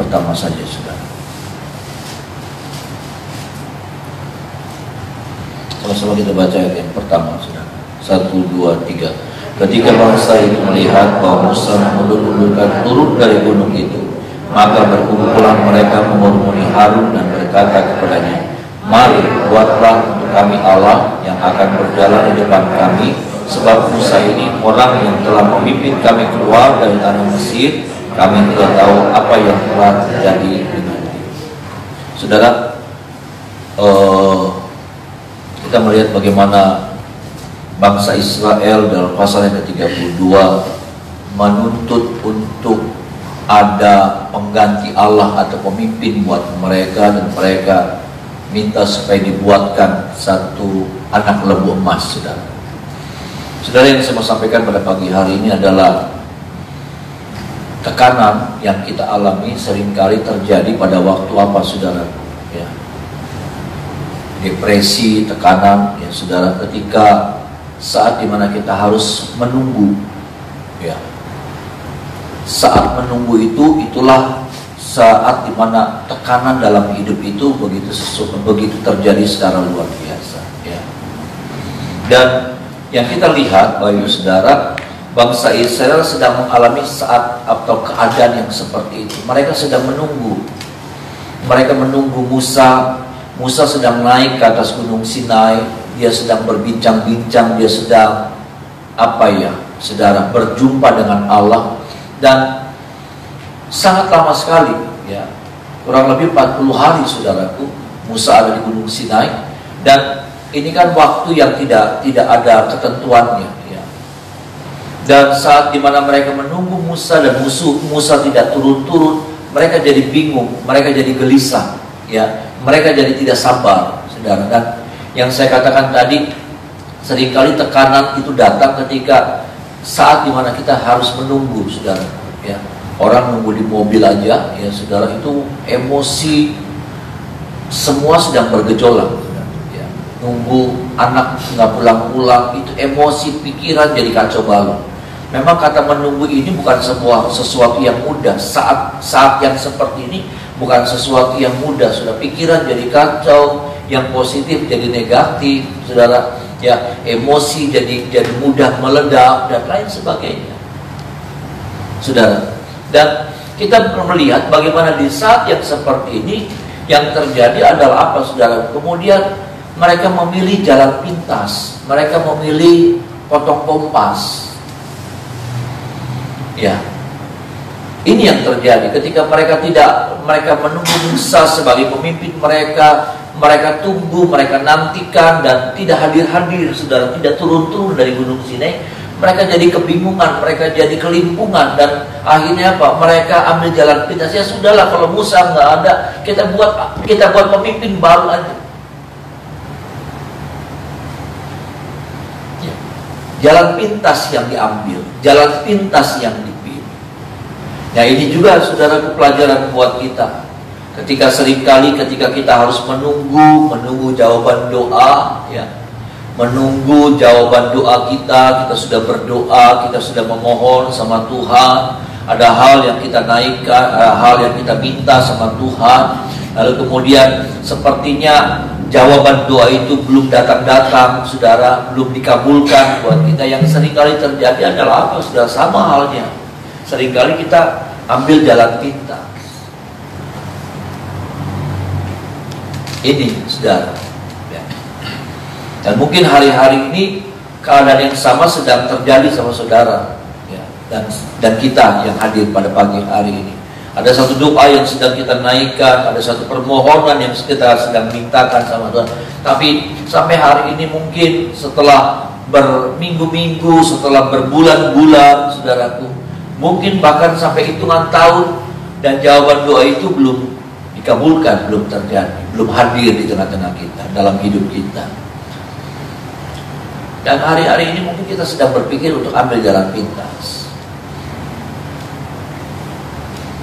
pertama saja, saudara. Sama-sama kita baca ayat yang pertama, saudara. 1, 2, 3. Ketika bangsa itu melihat bahwa Musa mengulur-ulurkan turun dari gunung itu, maka berkumpulan mereka mengurumuni Harun dan berkata kepadanya, "Mari, buatlah untuk kami Allah yang akan berjalan di depan kami, sebab Musa ini orang yang telah memimpin kami keluar dari tanah Mesir. Kami tidak tahu apa yang telah terjadi dengannya." Saudara, kita melihat bagaimana bangsa Israel dalam pasal yang ke-32 menuntut untuk ada pengganti Allah atau pemimpin buat mereka, dan mereka minta supaya dibuatkan satu anak lembu emas, saudara. Saudara, yang saya mau sampaikan pada pagi hari ini adalah tekanan yang kita alami seringkali terjadi pada waktu apa, saudara? Ya. Depresi, tekanan, ya saudara, ketika saat dimana kita harus menunggu, ya. Saat menunggu itu, itulah saat dimana tekanan dalam hidup itu begitu terjadi secara luar biasa, ya. Dan yang kita lihat, Bapak saudara, bangsa Israel sedang mengalami saat atau keadaan yang seperti itu. Mereka sedang menunggu. Mereka menunggu Musa. Musa sedang naik ke atas gunung Sinai. Dia sedang berbincang-bincang. Dia sedang saudara, berjumpa dengan Allah. Dan sangat lama sekali, ya, kurang lebih 40 hari, saudaraku, Musa ada di gunung Sinai. Dan ini kan waktu yang tidak ada ketentuannya, ya. Dan saat dimana mereka menunggu Musa dan Musa tidak turun-turun, mereka jadi bingung, mereka jadi gelisah, ya, mereka jadi tidak sabar, saudara. Dan yang saya katakan tadi, seringkali tekanan itu datang ketika saat dimana kita harus menunggu, saudara, ya. Orang nunggu di mobil aja, ya saudara, itu emosi semua sedang bergejolak, ya. Nunggu anak nggak pulang-pulang, itu emosi, pikiran jadi kacau balau. Memang kata menunggu ini bukan sesuatu yang mudah. Saat yang seperti ini bukan sesuatu yang mudah, sudah. Pikiran jadi kacau, yang positif jadi negatif, saudara, ya, emosi jadi mudah meledak dan lain sebagainya, saudara. Dan kita melihat bagaimana di saat yang seperti ini yang terjadi adalah apa, saudara? Kemudian mereka memilih jalan pintas, mereka memilih potong kompas, ya. Ini yang terjadi ketika mereka menunggu Musa sebagai pemimpin mereka. Mereka tunggu, mereka nantikan, dan tidak hadir-hadir, saudara, tidak turun-turun dari gunung Sinai. Mereka jadi kebingungan, mereka jadi kelimpungan, dan akhirnya apa? Mereka ambil jalan pintas. Ya sudahlah, kalau Musa nggak ada, kita buat pemimpin baru aja. Ya. Jalan pintas yang diambil, jalan pintas yang dipilih. Nah, ini juga, saudara, pelajaran buat kita. Ketika kita harus menunggu jawaban doa, ya, menunggu jawaban doa kita sudah berdoa, kita sudah memohon sama Tuhan, ada hal yang kita naikkan, ada hal yang kita minta sama Tuhan, lalu kemudian sepertinya jawaban doa itu belum datang-datang, saudara, belum dikabulkan buat kita. Yang seringkali terjadi adalah apa, saudara? Sama halnya, seringkali kita ambil jalan pintas. Ini, saudara, ya. Dan mungkin hari-hari ini keadaan yang sama sedang terjadi sama saudara, ya, dan kita yang hadir pada pagi hari ini. Ada satu doa yang sedang kita naikkan, ada satu permohonan yang kita sedang mintakan sama Tuhan. Tapi sampai hari ini mungkin setelah berminggu-minggu, setelah berbulan-bulan, saudaraku, mungkin bahkan sampai hitungan tahun, dan jawaban doa itu belum dikabulkan, belum terjadi, belum hadir di tengah-tengah kita, dalam hidup kita. Dan hari-hari ini mungkin kita sedang berpikir untuk ambil jalan pintas.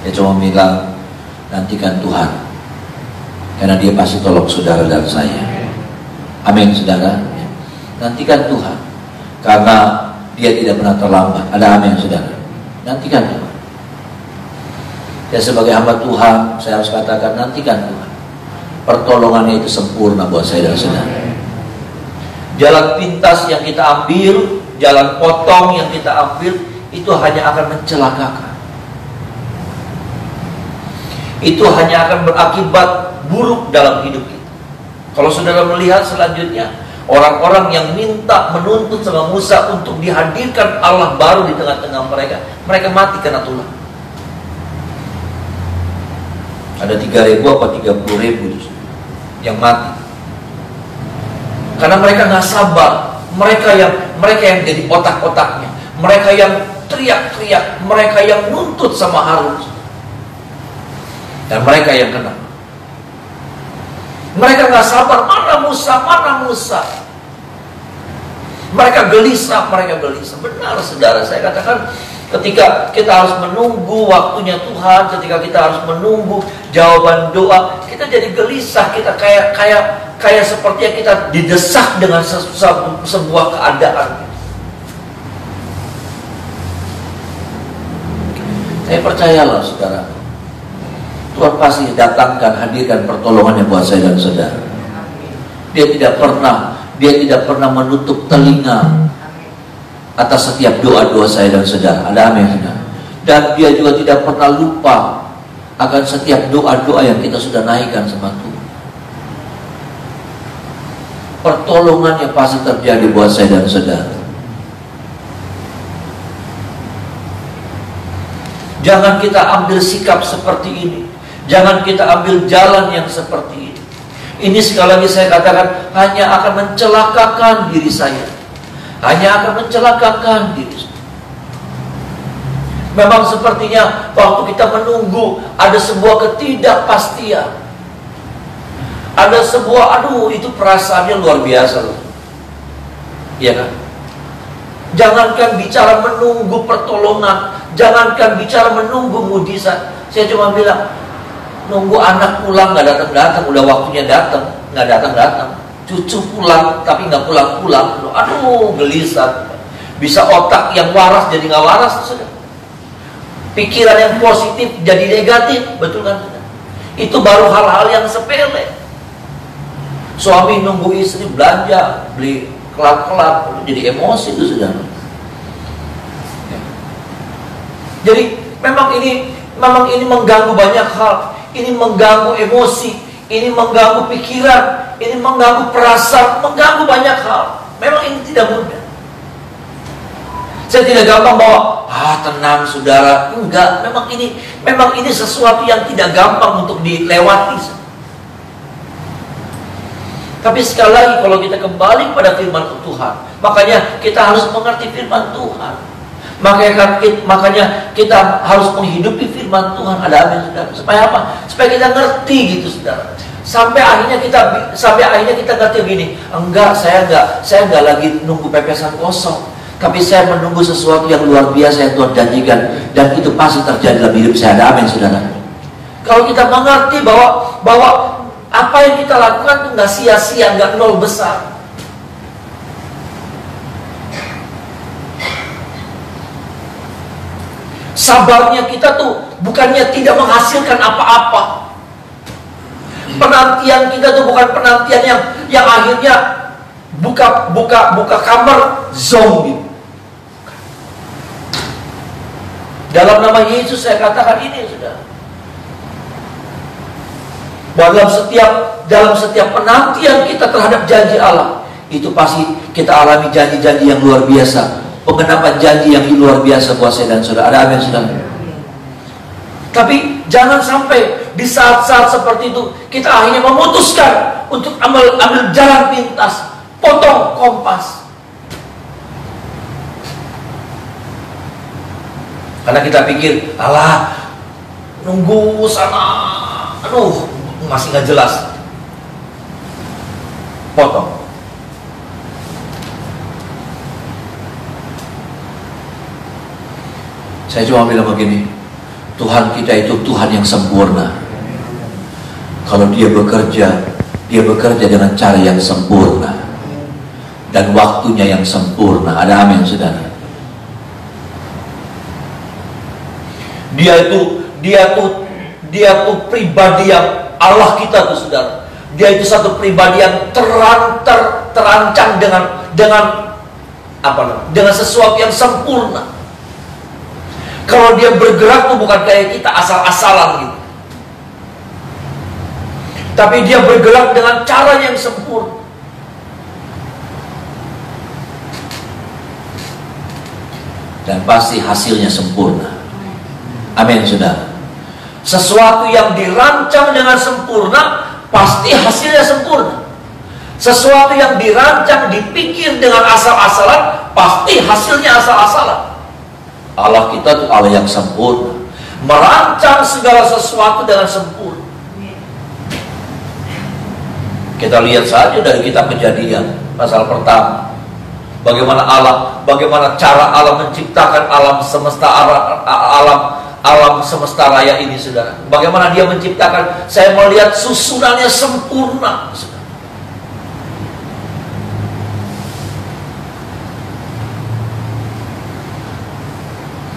Dia cuma bilang, nantikan Tuhan, karena Dia pasti tolong saudara dan saya. Amin, saudara. Nantikan Tuhan, karena Dia tidak pernah terlambat. Ada amin, saudara. Nantikan Tuhan. Ya sebagai hamba Tuhan, saya harus katakan nantikan Tuhan. Pertolongannya itu sempurna buat saya dan saudara. Jalan pintas yang kita ambil, jalan potong yang kita ambil, itu hanya akan mencelakakan. Itu hanya akan berakibat buruk dalam hidup kita. Kalau saudara melihat selanjutnya, orang-orang yang minta menuntut sama Musa untuk dihadirkan Allah baru di tengah-tengah mereka, mereka mati karena tulah. Ada 3.000 apa 30.000 yang mati karena mereka nggak sabar. Mereka yang jadi otak-otaknya, mereka yang teriak-teriak, mereka yang nuntut sama Harun, dan mereka yang kena. Mereka nggak sabar, mana Musa, mana Musa. Mereka gelisah, Benar saudara, saya katakan, ketika kita harus menunggu waktunya Tuhan, ketika kita harus menunggu jawaban doa, kita jadi gelisah, kita kayak sepertinya kita didesak dengan sebuah keadaan. Saya percayalah saudara, Tuhan pasti datangkan, hadirkan pertolongannya buat saya dan saudara. Dia tidak pernah menutup telinga atas setiap doa-doa saya dan saudara. Ada amin saudara. Dan dia juga tidak pernah lupa akan setiap doa-doa yang kita sudah naikkan sama Tuhan. Pertolongannya pasti terjadi buat saya dan saudara. Jangan kita ambil sikap seperti ini. Jangan kita ambil jalan yang seperti ini. Ini sekali lagi saya katakan, hanya akan mencelakakan diri saya. Hanya akan mencelakakan diri saya. Memang sepertinya waktu kita menunggu, ada sebuah ketidakpastian. Ada sebuah, itu perasaannya luar biasa loh. Iya kan? Jangankan bicara menunggu pertolongan, jangankan bicara menunggu mujizat. Saya cuma bilang, nunggu anak pulang nggak datang-datang, udah waktunya datang, nggak datang-datang. Cucu pulang tapi nggak pulang-pulang. Aduh, gelisah. Bisa otak yang waras jadi nggak waras, sudah. Pikiran yang positif jadi negatif, betul kan? Itu baru hal-hal yang sepele. Suami nunggu istri belanja, beli kelap-kelap, jadi emosi itu sudah. Jadi memang ini mengganggu banyak hal. Ini mengganggu emosi, ini mengganggu pikiran, ini mengganggu perasaan, mengganggu banyak hal. Memang ini tidak mudah. Saya tidak gampang bahwa tenang saudara, enggak. Memang ini sesuatu yang tidak gampang untuk dilewati. Tapi sekali lagi, kalau kita kembali pada firman Tuhan, makanya kita harus mengerti firman Tuhan. Makanya kita harus menghidupi firman Tuhan. Ada amin saudara. Supaya apa? Supaya kita ngerti gitu saudara. Sampai akhirnya kita ngerti begini. Saya enggak lagi nunggu pepesan kosong, tapi saya menunggu sesuatu yang luar biasa yang Tuhan janjikan, dan itu pasti terjadi dalam hidup saya. Ada amin saudara. Kalau kita mengerti bahwa apa yang kita lakukan itu nggak sia-sia, nggak nol besar. Sabarnya kita tuh bukannya tidak menghasilkan apa-apa. Penantian kita tuh bukan penantian yang akhirnya buka kamar zombie. Dalam nama Yesus saya katakan ini sudah. Dalam setiap penantian kita terhadap janji Allah, itu pasti kita alami janji-janji yang luar biasa. Pengenapan janji yang luar biasa buat saya dan saudara. Ada amin saudara. Tapi jangan sampai di saat-saat seperti itu kita akhirnya memutuskan untuk ambil jalan pintas, potong kompas. Karena kita pikir, nunggu sana, masih nggak jelas, potong. Saya cuma bilang begini, Tuhan kita itu Tuhan yang sempurna. Kalau dia bekerja dengan cara yang sempurna dan waktunya yang sempurna. Ada amin saudara. Dia tuh Dia itu pribadi yang Allah kita tuh saudara. Dia itu satu pribadi yang terancam dengan sesuatu yang sempurna. Kalau dia bergerak tuh bukan kayak kita asal-asalan gitu. Tapi dia bergerak dengan cara yang sempurna. Dan pasti hasilnya sempurna. Amin saudara. Sesuatu yang dirancang dengan sempurna, pasti hasilnya sempurna. Sesuatu yang dirancang, dipikir dengan asal-asalan, pasti hasilnya asal-asalan. Allah kita itu Allah yang sempurna, merancang segala sesuatu dengan sempurna. Kita lihat saja dari kitab Kejadian pasal pertama, bagaimana cara Allah menciptakan alam semesta raya ini saudara. Bagaimana dia menciptakan, saya melihat susunannya sempurna saudara.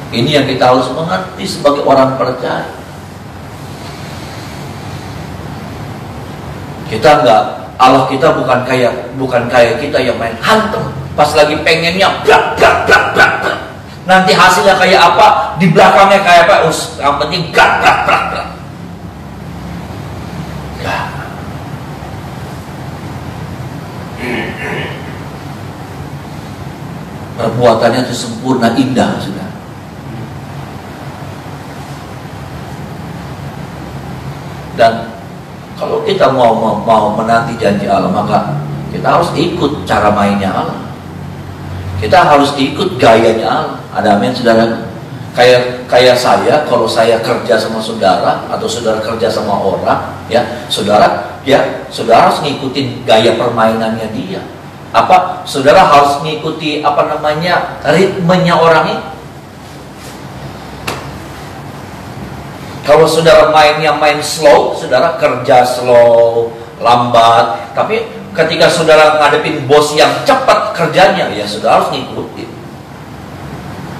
Ini yang kita harus mengerti sebagai orang percaya. Allah kita bukan kayak kita yang main hantem. Pas lagi pengennya blak. Nanti hasilnya kayak apa, di belakangnya kayak apa, yang penting blak. Perbuatannya itu sempurna, indah sudah. Dan kalau kita mau menanti janji Allah, maka kita harus ikut cara mainnya Allah. Kita harus ikut gayanya Allah. Ada amin saudara? Kayak saya, kalau saya kerja sama saudara atau saudara kerja sama orang, ya saudara harus ngikutin gaya permainannya dia. Saudara harus ngikuti ritmenya orang ini. Kalau saudara main slow, saudara kerja slow, lambat. Tapi ketika saudara ngadepin bos yang cepat kerjanya, ya saudara harus ngikutin.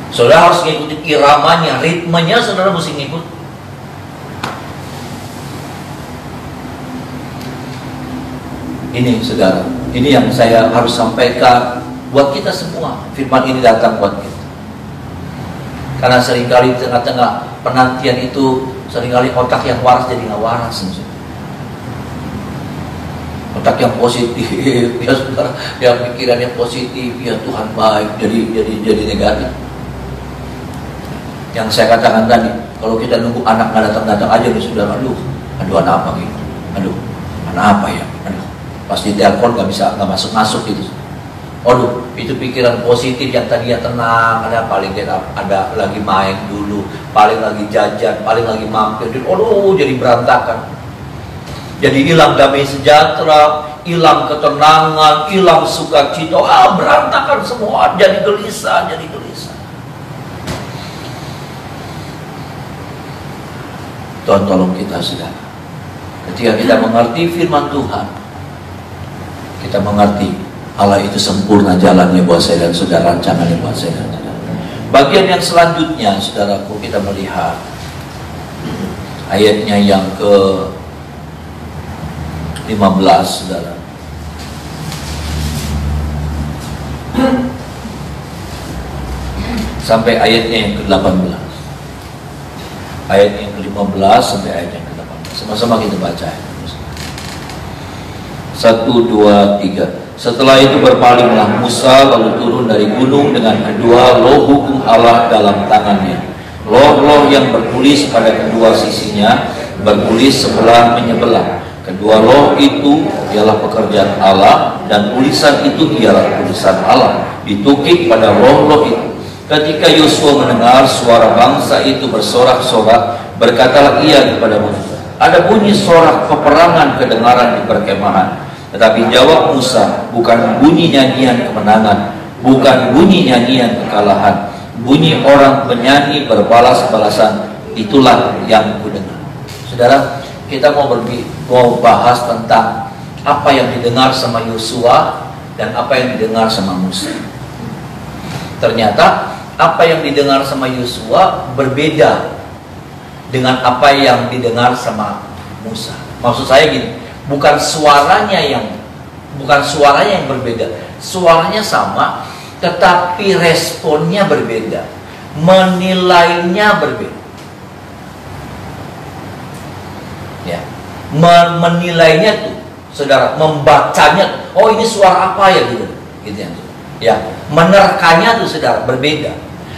Saudara harus ngikutin iramanya, ritmenya saudara mesti ngikut. Ini saudara, ini yang saya harus sampaikan buat kita semua. Firman ini datang buat kita. Karena seringkali di tengah-tengah penantian itu, seringkali otak yang waras jadi nggak waras. Otak yang positif, ya saudara, yang pikirannya positif, ya Tuhan baik, jadi negatif. Yang saya katakan tadi, kalau kita nunggu anak nggak datang aja nih saudara, aduh anak apa gitu, aduh anak apa ya, aduh pasti telepon nggak masuk gitu. Aduh, itu pikiran positif yang tadinya tenang, ada lagi main dulu, paling lagi jajan, paling lagi mampir, aduh jadi berantakan. Jadi hilang damai sejahtera, hilang ketenangan, hilang sukacita, berantakan semua, jadi gelisah. Tuhan tolong kita saudara. Ketika kita mengerti firman Tuhan, kita mengerti Allah itu sempurna jalannya buat saya dan saudara, rancangannya buat saya dan saudara. Bagian yang selanjutnya, saudaraku, kita melihat ayatnya yang ke-15, saudara. Sampai ayatnya yang ke-18. Ayat yang ke-15 sampai ayat yang ke-18. Sama-sama kita baca. 1, 2, 3. Setelah itu berpalinglah Musa lalu turun dari gunung dengan kedua loh hukum Allah dalam tangannya. Loh-loh yang bertulis pada kedua sisinya, bertulis sebelah menyebelah. Kedua loh itu ialah pekerjaan Allah, dan tulisan itu ialah tulisan Allah, ditukik pada loh-loh itu. Ketika Yosua mendengar suara bangsa itu bersorak-sorak, berkatalah ia kepada Musa, ada bunyi sorak peperangan kedengaran di perkemahan. Tetapi jawab Musa, bukan bunyi nyanyian kemenangan, bukan bunyi nyanyian kekalahan, bunyi orang menyanyi berbalas-balasan, itulah yang kudengar. Saudara, kita mau bahas tentang apa yang didengar sama Yosua dan apa yang didengar sama Musa. Ternyata apa yang didengar sama Yosua berbeda dengan apa yang didengar sama Musa. Maksud saya gini, bukan suaranya yang berbeda. Suaranya sama, tetapi responnya berbeda. Menilainya berbeda. Ya. Menilainya tuh, saudara, membacanya, oh ini suara apa ya gitu ya. Ya, menerkanya tuh saudara berbeda.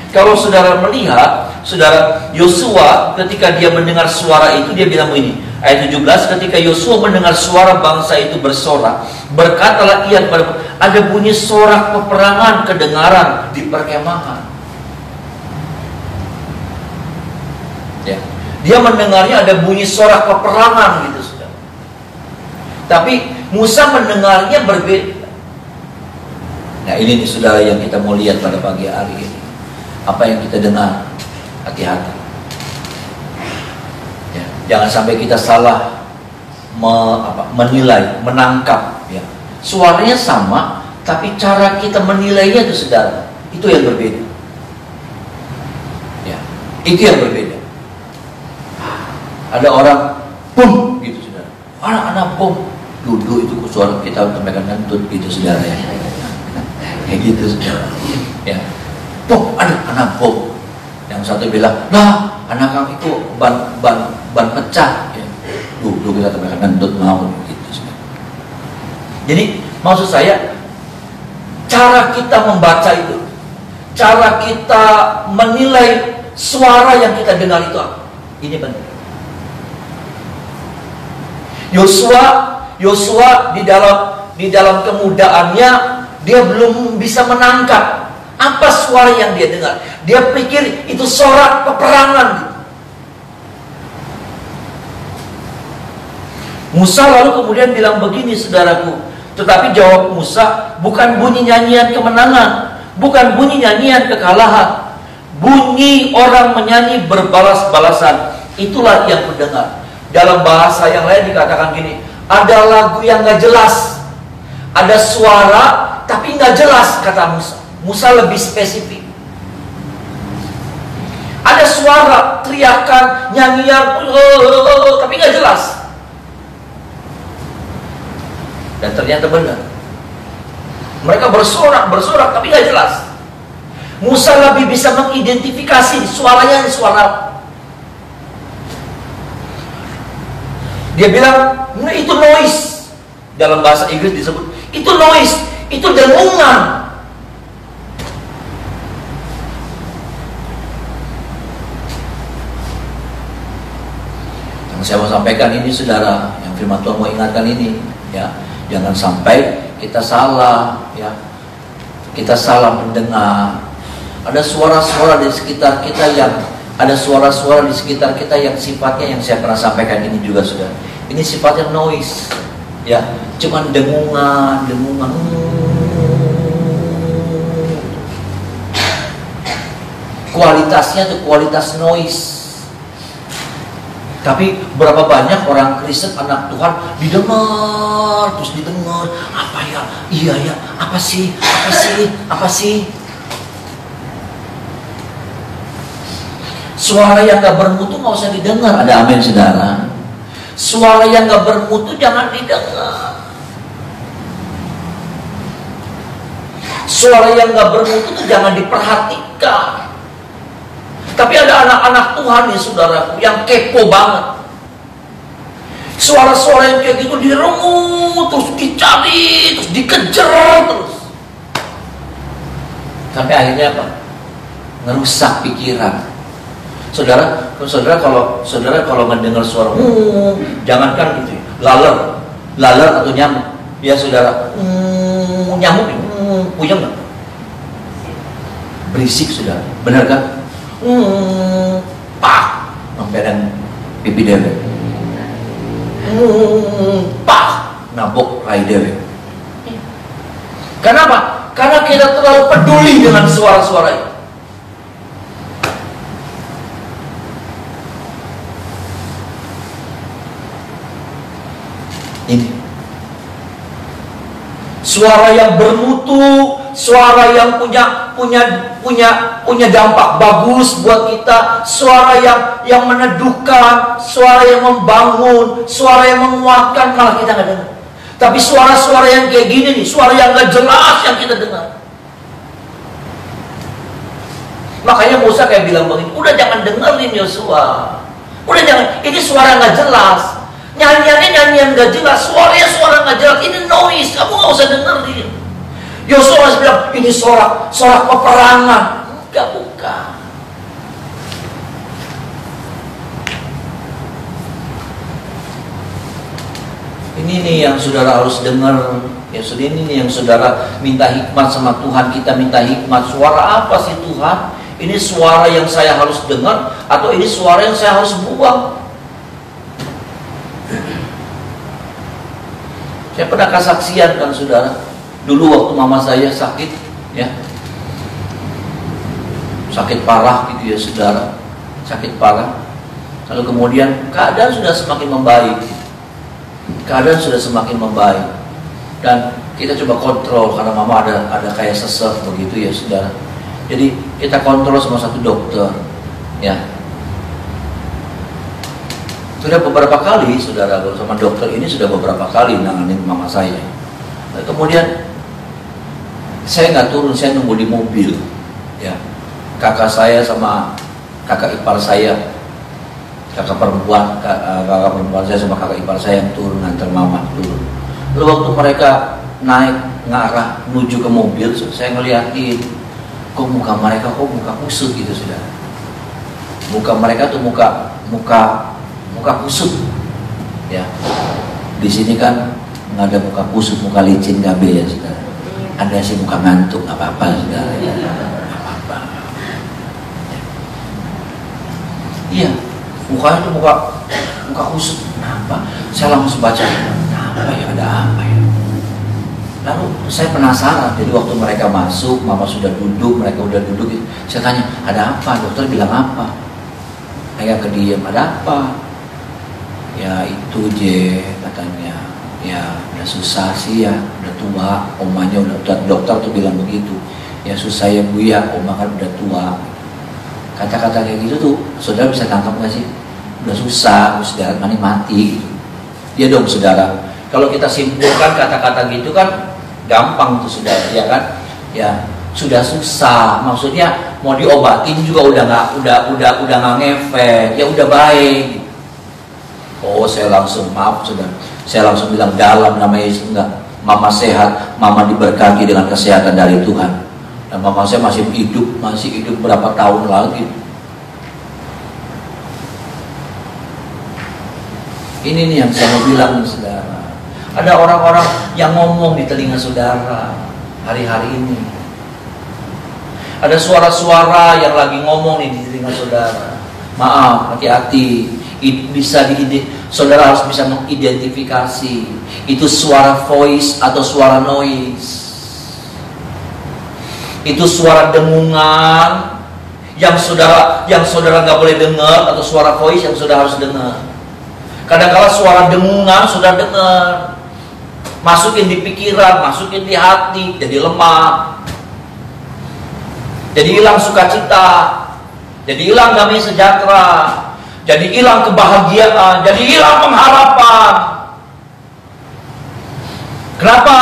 Kalau saudara melihat, saudara Yosua ketika dia mendengar suara itu, dia bilang begini, ayat 17, ketika Yosua mendengar suara bangsa itu bersorak, berkatalah ia kepada, ada bunyi sorak peperangan kedengaran di perkemahan. Ya. Dia mendengarnya ada bunyi sorak peperangan gitu, saudara. Tapi Musa mendengarnya berbeda. Nah ini nih saudara yang kita mau lihat pada pagi hari ini. Apa yang kita dengar, hati-hati. Ya, jangan sampai kita salah menilai, menangkap. Ya. Suaranya sama, tapi cara kita menilainya itu saudara, itu yang berbeda. Ya, itu yang berbeda. Ada orang bum gitu saudara, anak-anak bum, duduk itu suara kita sampaikan kentut gitu saudara ya. Kayak gitu saudara. Ya. Bom, anak bom. Yang satu bilang, nah anak kamu itu ban pecah. Ya. Dulu kita terbakar kentut mau gitu. Jadi maksud saya, cara kita membaca itu, cara kita menilai suara yang kita dengar itu apa? Ini penting. Yosua di dalam kemudaannya dia belum bisa menangkap apa suara yang dia dengar. Dia pikir itu sorak peperangan. Musa lalu kemudian bilang begini, saudaraku. Tetapi jawab Musa, bukan bunyi nyanyian kemenangan, bukan bunyi nyanyian kekalahan. Bunyi orang menyanyi berbalas-balasan, itulah yang mendengar. Dalam bahasa yang lain dikatakan gini, ada lagu yang gak jelas, ada suara tapi gak jelas, kata Musa. Musa lebih spesifik. Ada suara, teriakan, nyanyian, tapi gak jelas. Dan ternyata benar. Mereka bersorak, tapi gak jelas. Musa lebih bisa mengidentifikasi suaranya ini suara. Dia bilang, itu noise. Dalam bahasa Inggris disebut, itu noise, itu dengungan. Yang saya mau sampaikan ini saudara, yang firman Tuhan mau ingatkan ini, ya, jangan sampai kita salah, ya, kita salah mendengar. Ada suara-suara di sekitar kita yang sifatnya, yang saya pernah sampaikan ini juga sudah. Ini sifatnya noise, ya, cuman dengungan. Kualitasnya tuh kualitas noise. Tapi berapa banyak orang Kristen, anak Tuhan didengar, apa ya, iya ya, apa sih. Suara yang gak bermutu gak usah didengar. Ada amin saudara. Suara yang gak bermutu jangan didengar. Suara yang gak bermutu itu jangan diperhatikan. Tapi ada anak-anak Tuhan nih saudaraku yang kepo banget. Suara-suara yang kayak gitu diremut, terus dicari, terus dikejar terus. Sampai akhirnya apa? Ngerusak pikiran. Saudara kalau mendengar suara jangankan gitu, laler atau nyamuk. Ya saudara, nyamuk puyeng nggak? Berisik saudara, benar kan? Pak, memperang pipi dewe. Pak, nabok rai dewe. Kenapa? Karena kita terlalu peduli dengan suara-suara itu. Ini suara yang bermutu, suara yang punya dampak bagus buat kita, suara yang meneduhkan, suara yang membangun, suara yang menguatkan, malah kita nggak dengar. Tapi suara-suara yang kayak gini nih, suara yang nggak jelas yang kita dengar. Makanya Musa kayak bilang begini, udah jangan dengerin Yosua, udah jangan, ini suara nggak jelas, nyanyiannya nyanyian nggak jelas, suaranya suara nggak jelas, ini noise, kamu nggak usah dengerin. Yosua masih bilang ini sorak peperangan, enggak, bukan. Ini nih yang saudara harus dengar. Ya sudah, ini nih yang saudara minta hikmat sama Tuhan. Kita minta hikmat, suara apa sih Tuhan? Ini suara yang saya harus dengar atau ini suara yang saya harus buang? Saya pernah kesaksian kan saudara. Dulu waktu mama saya sakit, ya, sakit parah gitu ya saudara, sakit parah. Lalu kemudian keadaan sudah semakin membaik, keadaan sudah semakin membaik, dan kita coba kontrol karena mama ada kayak sesek begitu ya saudara. Jadi kita kontrol sama satu dokter, ya. Sudah beberapa kali saudara sama dokter ini sudah beberapa kali nanganin mama saya. Lalu kemudian saya nggak turun, saya nunggu di mobil, ya. Kakak saya sama kakak ipar saya, kakak perempuan saya sama kakak ipar saya yang turun nganter mama turun. Lalu waktu mereka naik ngarah menuju ke mobil, saya ngeliatin, kok muka mereka muka kusut gitu saudara. Muka mereka tuh muka kusut, ya. Di sini kan nggak ada muka kusut, muka licin gabe ya saudara. Ada sih muka ngantuk, nggak apa-apa saudara, ya. Nggak apa-apa. Iya, mukanya tuh muka kusut. Kenapa? Saya langsung baca, kenapa ya, ada apa ya? Lalu saya penasaran. Jadi waktu mereka masuk, mama sudah duduk, mereka udah duduk. Saya tanya, ada apa? Dokter bilang apa? Agak kediam, ada apa? Ya itu katanya. Ya udah susah sih ya, udah tua, omanya udah dokter tuh bilang begitu. Ya susah ya bu ya, oma kan udah tua. Kata-kata kayak gitu tuh, saudara bisa tangkap nggak sih? Udah susah, saudara mati gitu. Ya dong saudara. Kalau kita simpulkan kata-kata gitu kan gampang tuh saudara, ya kan? Ya sudah susah, maksudnya mau diobatin juga udah nggak ngefek, ya udah baik. Oh saya langsung maaf saudara, saya langsung bilang dalam nama Yesus enggak, mama sehat, mama diberkati dengan kesehatan dari Tuhan, dan mama saya masih hidup berapa tahun lagi. Ini nih yang saya mau bilang saudara. Ada orang-orang yang ngomong di telinga saudara hari-hari ini. Ada suara-suara yang lagi ngomong nih di telinga saudara. Maaf, hati-hati. Saudara harus bisa mengidentifikasi itu suara voice atau suara noise. Itu suara dengungan yang saudara nggak boleh dengar, atau suara voice yang saudara harus dengar. Kadang-kala suara dengungan saudara dengar, masukin di pikiran, masukin di hati, jadi lemah, jadi hilang sukacita, jadi hilang damai sejahtera, jadi hilang kebahagiaan, jadi hilang pengharapan. Kenapa?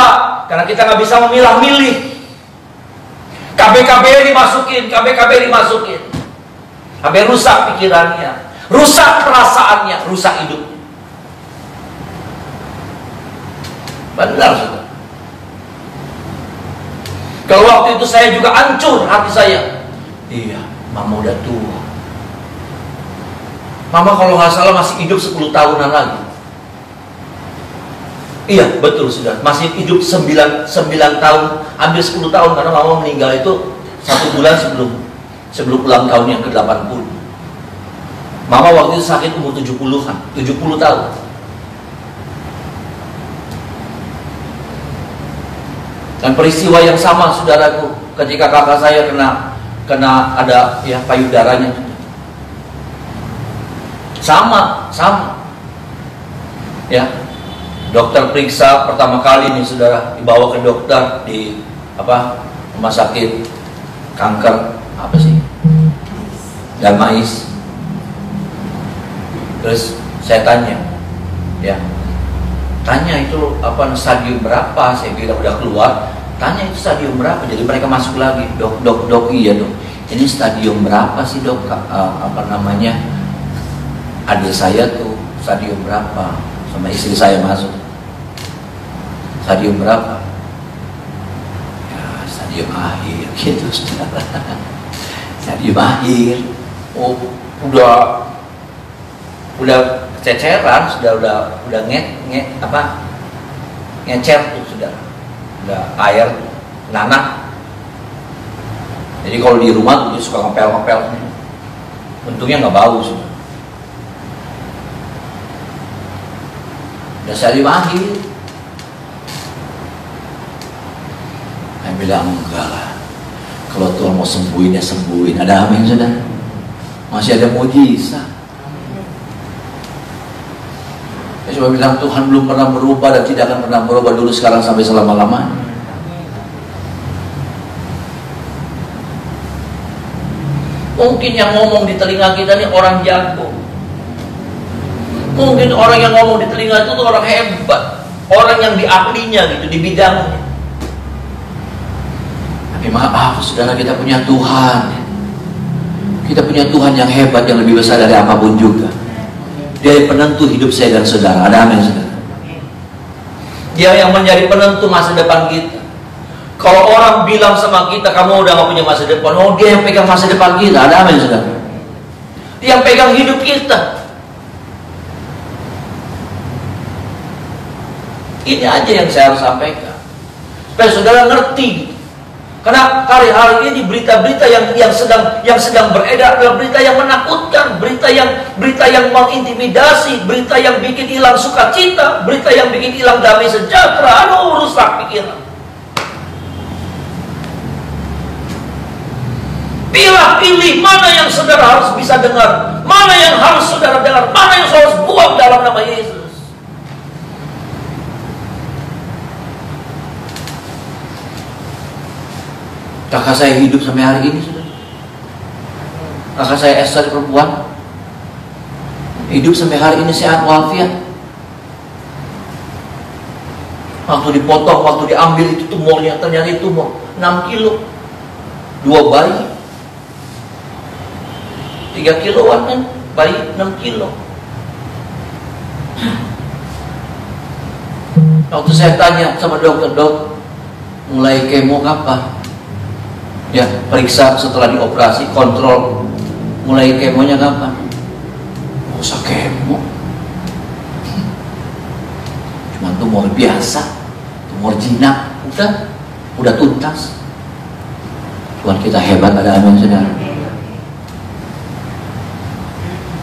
Karena kita nggak bisa memilah-milih. KBKB dimasukin, sampai rusak pikirannya, rusak perasaannya, rusak hidupnya. Benar sudah. Kalau waktu itu saya juga hancur hati saya. Iya, mama udah tua. Mama kalau nggak salah masih hidup 10 tahunan lagi. Iya, betul sudah. Masih hidup 9 tahun, hampir 10 tahun, karena mama meninggal itu 1 bulan sebelum ulang tahun yang ke-80. Mama waktu itu sakit umur 70 tahun. Dan peristiwa yang sama saudaraku, ketika kakak saya kena ada ya payudaranya. Sama. Ya. Dokter periksa pertama kali nih saudara, dibawa ke dokter rumah sakit kanker apa sih? Darmais. Terus saya tanya, ya, tanya itu apa stadium berapa? Saya bilang udah keluar. Tanya itu stadium berapa? Jadi mereka masuk lagi, dok, iya dok. Ini stadium berapa sih dok? Apa namanya? Adik saya tuh stadium berapa? Sama istri saya masuk. Stadium berapa? Ya, stadium akhir gitu saudara. Stadium akhir. Oh, udah ceceran, udah ngecer tuh sudah air nanak. Jadi kalau di rumah tuh dia suka ngepel. Untungnya nggak bau sudah. Udah saya akhir. Saya bilang enggak lah. Kalau Tuhan mau sembuhin ya sembuhin. Ada amin sudah. Masih ada mujizat. Saya cuma bilang Tuhan belum pernah berubah dan tidak akan pernah berubah dulu sekarang sampai selama-lamanya. Mungkin yang ngomong di telinga kita ini orang jago. Mungkin orang yang ngomong di telinga itu tuh orang hebat, orang yang diahlinya gitu di bidangnya. Tapi maaf saudara, kita punya Tuhan. Kita punya Tuhan yang hebat, yang lebih besar dari apapun juga. Dia yang penentu hidup saya dan saudara. Ada amin saudara. Dia yang menjadi penentu masa depan kita. Kalau orang bilang sama kita, kamu udah gak punya masa depan, oh dia yang pegang masa depan kita. Ada amin saudara. Dia yang pegang hidup kita. Ini aja yang saya harus sampaikan, supaya saudara ngerti. Karena hari-hari ini berita-berita yang sedang beredar adalah berita yang menakutkan, berita yang mengintimidasi, berita yang bikin hilang sukacita, berita yang bikin hilang damai sejahtera. Aduh, rusak pikiran. Pilih mana yang saudara harus bisa dengar, mana yang harus saudara dengar, mana yang saudara harus buang dalam nama Yesus. Kakak saya hidup sampai hari ini sudah. Kakak saya Esther perempuan hidup sampai hari ini sehat walafiat. Waktu dipotong, waktu diambil itu tumornya, ternyata itu tumor 6 kilo. 2 bayi 3 kiloan kan, bayi 6 kilo. Waktu saya tanya sama dokter, dok, mulai kemo kapan? Ya, periksa setelah dioperasi, kontrol mulai kemonya kapan? Gak usah kemo, cuma tumor biasa, tumor jinak, udah tuntas. Tuhan kita hebat, ada amin saudara.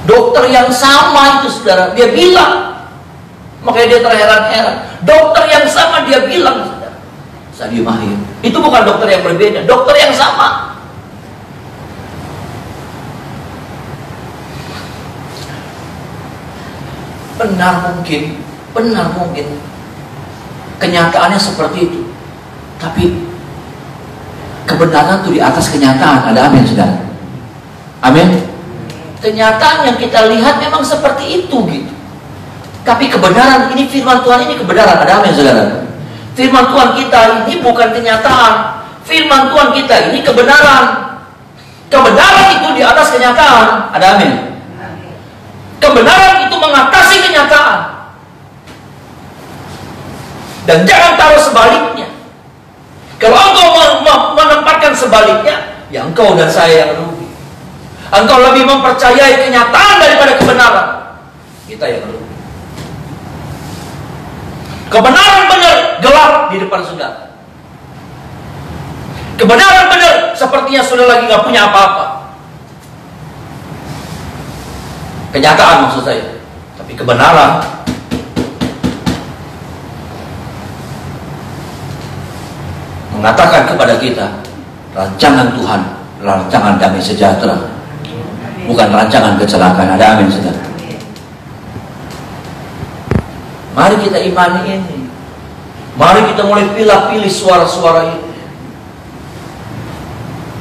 Dokter yang sama itu saudara, dia bilang, makanya dia terheran-heran. Dokter yang sama dia bilang, stadium akhir. Itu bukan dokter yang berbeda, dokter yang sama. Benar mungkin kenyataannya seperti itu. Tapi kebenaran itu di atas kenyataan. Ada amin saudara. Amin. Kenyataan yang kita lihat memang seperti itu gitu. Tapi kebenaran ini, firman Tuhan ini kebenaran. Ada amin saudara. Firman Tuhan kita ini bukan kenyataan. Firman Tuhan kita ini kebenaran. Kebenaran itu di atas kenyataan. Ada amin. Kebenaran itu mengatasi kenyataan. Dan jangan taruh sebaliknya. Kalau engkau menempatkan sebaliknya, ya engkau dan saya yang rugi. Engkau lebih mempercayai kenyataan daripada kebenaran. Kita yang rugi. Kebenaran benar gelap di depan saudara. Kebenaran benar sepertinya saudara lagi gak punya apa-apa. Kenyataan maksud saya. Tapi kebenaran mengatakan kepada kita, rancangan Tuhan, rancangan damai sejahtera, bukan rancangan kecelakaan. Ada amin saudara. Mari kita imani ini. Mari kita mulai pilih-pilih suara-suara ini.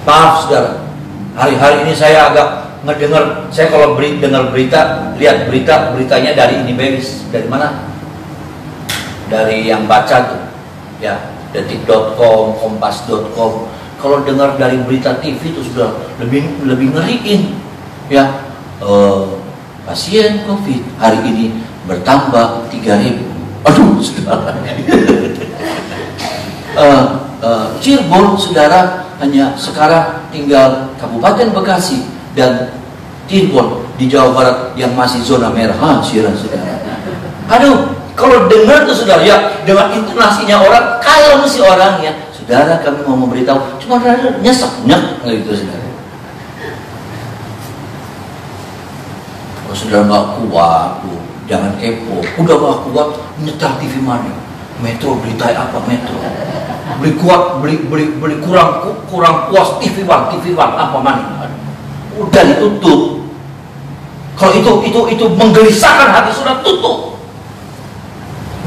Maaf saudara, hari-hari ini saya agak ngedengar, saya kalau dengar berita, lihat beritanya dari ini Beris, dari mana? Dari yang baca tuh, ya, detik.com, kompas.com. Kalau dengar dari berita TV itu sudah lebih ngeriin, ya. Pasien COVID hari ini bertambah 3.000. Aduh, saudara. Cirebon, saudara, hanya sekarang tinggal Kabupaten Bekasi dan Cirebon di Jawa Barat yang masih zona merah. Saudara. Aduh, kalau dengar tuh saudara, ya dengan intonasinya orang, kalau si orangnya, saudara kami mau memberitahu, cuma rada nyesek gitu saudara. Kalau saudara nggak kuat, tuh, jangan kepo. Udah nggak kuat, nyetel TV mana? Metro, berita apa Metro? Beli kuat, beli kurang puas TV One apa mana? Udah ditutup. Kalau itu menggelisahkan hati, sudah tutup.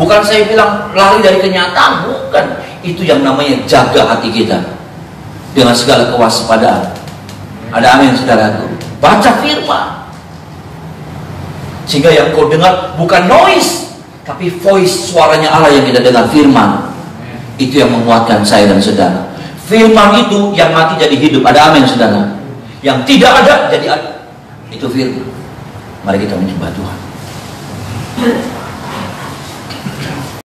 Bukan saya bilang lari dari kenyataan, bukan. Itu yang namanya jaga hati kita dengan segala kewaspadaan. Ada amin saudaraku. Baca firman, sehingga yang kau dengar bukan noise, tapi voice, suaranya Allah yang kita dengar, firman. Itu yang menguatkan saya dan saudara. Firman itu yang mati jadi hidup. Ada amin saudara. Yang tidak ada jadi ada. Itu firman. Mari kita menyembah Tuhan.